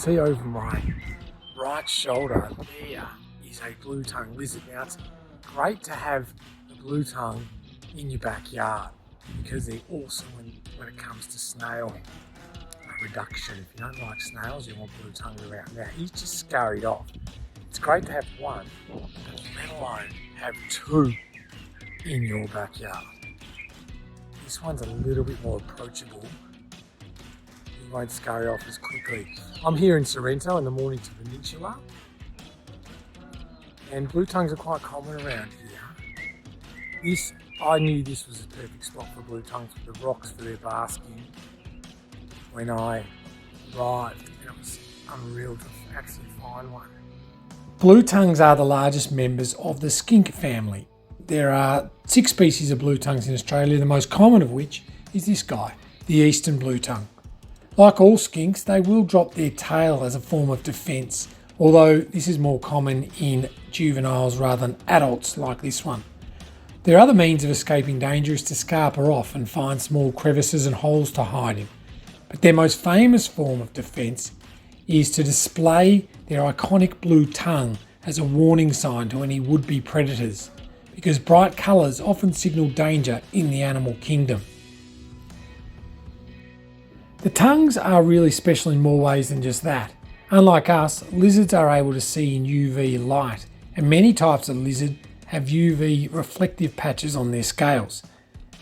see over my right shoulder, there is a blue-tongue lizard. Now it's great to have a blue-tongue in your backyard because they're awesome when it comes to snail reduction. If you don't like snails, you want blue-tongues around. Now he's just scurried off. It's great to have one, let alone have two in your backyard. This one's a little bit more approachable. He won't scurry off as quickly. I'm here in Sorrento in the Mornington Peninsula, and blue tongues are quite common around here. I knew this was a perfect spot for blue tongues with the rocks for their basking when I arrived, and it was unreal to actually find one. Blue tongues are the largest members of the skink family. There are 6 species of blue tongues in Australia, the most common of which is this guy, the eastern blue tongue. Like all skinks, they will drop their tail as a form of defence, although this is more common in juveniles rather than adults like this one. Their other means of escaping danger is to scarper off and find small crevices and holes to hide in. But their most famous form of defence is to display their iconic blue tongue as a warning sign to any would-be predators, because bright colours often signal danger in the animal kingdom. The tongues are really special in more ways than just that. Unlike us, lizards are able to see in UV light, and many types of lizard have UV reflective patches on their scales.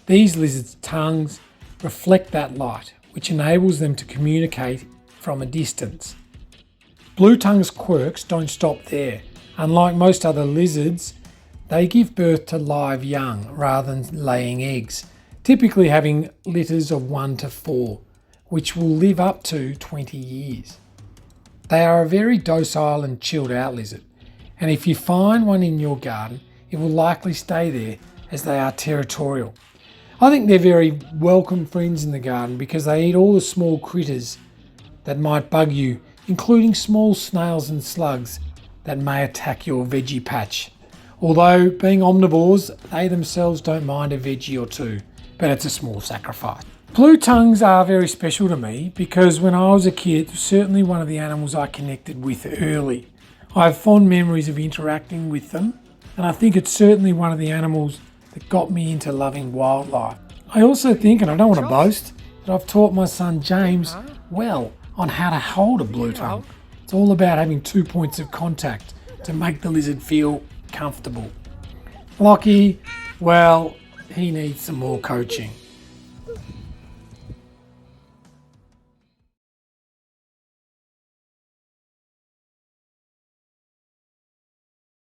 These lizards' tongues reflect that light, which enables them to communicate from a distance. Blue tongues' quirks don't stop there. Unlike most other lizards, they give birth to live young rather than laying eggs, typically having litters of 1 to 4, which will live up to 20 years. They are a very docile and chilled out lizard, and if you find one in your garden, it will likely stay there as they are territorial. I think they're very welcome friends in the garden because they eat all the small critters that might bug you, including small snails and slugs that may attack your veggie patch. Although, being omnivores, they themselves don't mind a veggie or two, but it's a small sacrifice. Blue tongues are very special to me because when I was a kid, it was certainly one of the animals I connected with early. I have fond memories of interacting with them, and I think it's certainly one of the animals that got me into loving wildlife. I also think, and I don't want to boast, that I've taught my son James well on how to hold a blue tongue. It's all about having 2 points of contact to make the lizard feel comfortable. Lockie, well, he needs some more coaching.